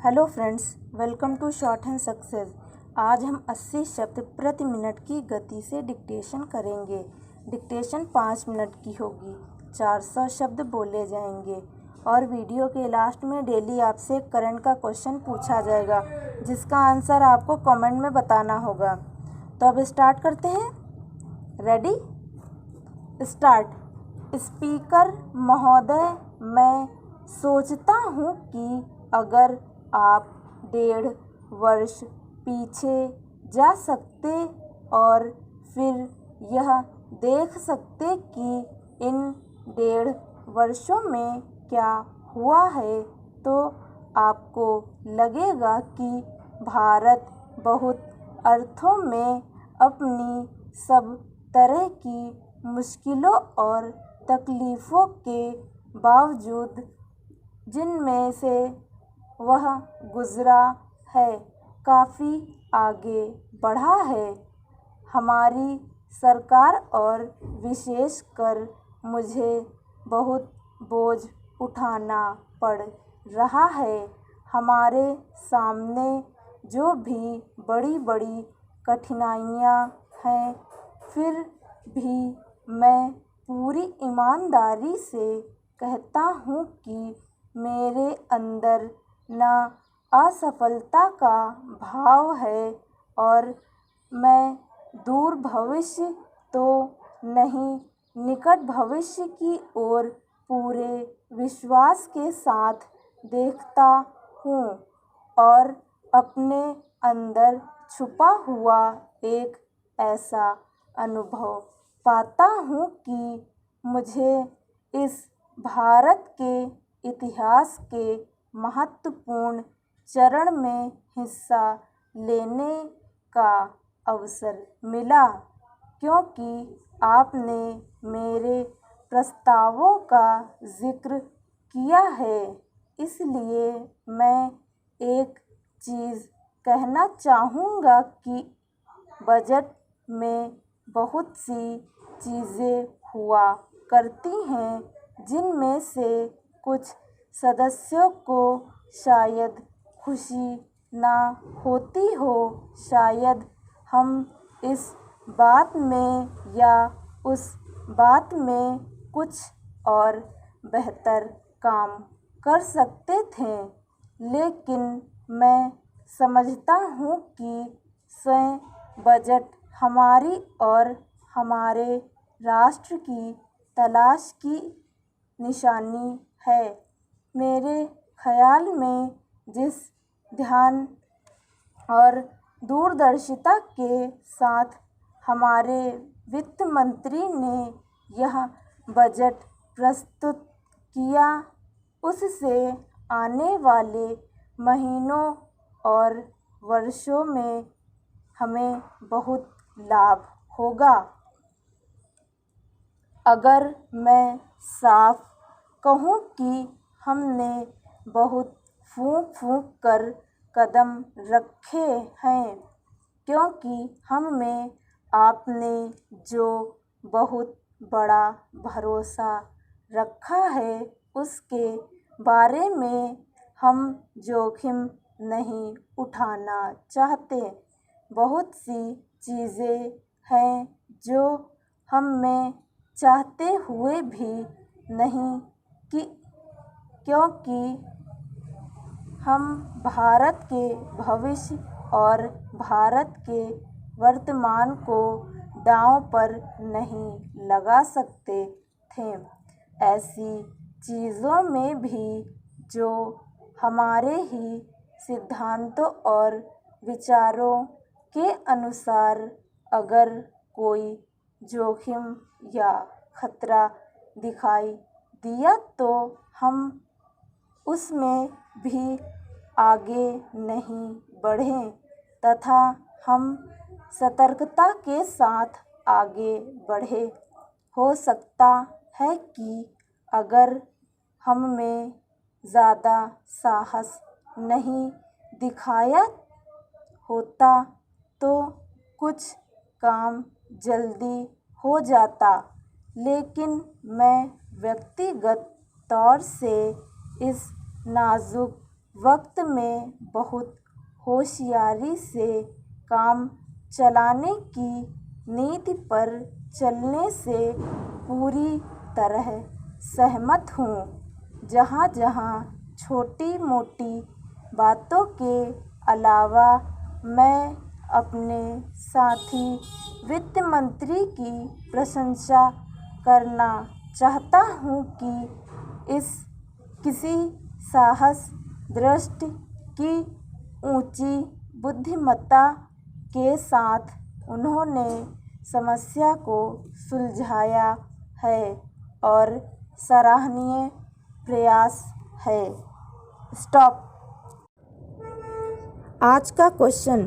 Hello friends, welcome to short and success. आज हम 80 शब्द प्रति मिनट की गति से डिक्टेशन करेंगे। डिक्टेशन 5 मिनट की होगी। 400 शब्द बोले जाएंगे और वीडियो के लास्ट में डेली आपसे करंट का क्वेश्चन पूछा जाएगा, जिसका आंसर आपको कमेंट में बताना होगा। तो अब स्टार्ट करते हैं। Ready, start. स्पीकर महोदय, मैं सोचता हूँ कि अगर आप 1.5 वर्ष पीछे जा सकते और फिर यह देख सकते कि इन 1.5 वर्षों में क्या हुआ है, तो आपको लगेगा कि भारत बहुत अर्थों में अपनी सब तरह की मुश्किलों और तकलीफ़ों के बावजूद जिनमें से वह गुज़रा है, काफ़ी आगे बढ़ा है। हमारी सरकार और विशेषकर मुझे बहुत बोझ उठाना पड़ रहा है। हमारे सामने जो भी बड़ी बड़ी कठिनाइयाँ हैं, फिर भी मैं पूरी ईमानदारी से कहता हूँ कि मेरे अंदर न असफलता का भाव है और मैं दूर भविष्य तो नहीं, निकट भविष्य की ओर पूरे विश्वास के साथ देखता हूँ और अपने अंदर छुपा हुआ एक ऐसा अनुभव पाता हूँ कि मुझे इस भारत के इतिहास के महत्वपूर्ण चरण में हिस्सा लेने का अवसर मिला, क्योंकि आपने मेरे प्रस्तावों का जिक्र किया है। इसलिए मैं एक चीज़ कहना चाहूँगा कि बजट में बहुत सी चीज़ें हुआ करती हैं, जिनमें से कुछ सदस्यों को शायद खुशी ना होती हो। शायद हम इस बात में या उस बात में कुछ और बेहतर काम कर सकते थे, लेकिन मैं समझता हूँ कि स्वयं बजट हमारी और हमारे राष्ट्र की तलाश की निशानी है। मेरे ख़याल में जिस ध्यान और दूरदर्शिता के साथ हमारे वित्त मंत्री ने यह बजट प्रस्तुत किया, उससे आने वाले महीनों और वर्षों में हमें बहुत लाभ होगा। अगर मैं साफ कहूँ कि हमने बहुत फूँक फूँक कर कदम रखे हैं, क्योंकि हम में आपने जो बहुत बड़ा भरोसा रखा है, उसके बारे में हम जोखिम नहीं उठाना चाहते। बहुत सी चीज़ें हैं जो हम में चाहते हुए भी नहीं, क्योंकि हम भारत के भविष्य और भारत के वर्तमान को दांव पर नहीं लगा सकते थे। ऐसी चीज़ों में भी जो हमारे ही सिद्धांतों और विचारों के अनुसार अगर कोई जोखिम या खतरा दिखाई दिया, तो हम उसमें भी आगे नहीं बढ़ें तथा हम सतर्कता के साथ आगे बढ़े। हो सकता है कि अगर हम में ज़्यादा साहस नहीं दिखाया होता, तो कुछ काम जल्दी हो जाता, लेकिन मैं व्यक्तिगत तौर से इस नाजुक वक्त में बहुत होशियारी से काम चलाने की नीति पर चलने से पूरी तरह सहमत हूँ। जहाँ जहाँ छोटी मोटी बातों के अलावा मैं अपने साथी वित्त मंत्री की प्रशंसा करना चाहता हूँ कि किसी साहस दृष्टि की ऊंची बुद्धिमत्ता के साथ उन्होंने समस्या को सुलझाया है और सराहनीय प्रयास है। स्टॉप। आज का क्वेश्चन,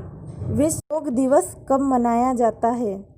विश्व योग दिवस कब मनाया जाता है?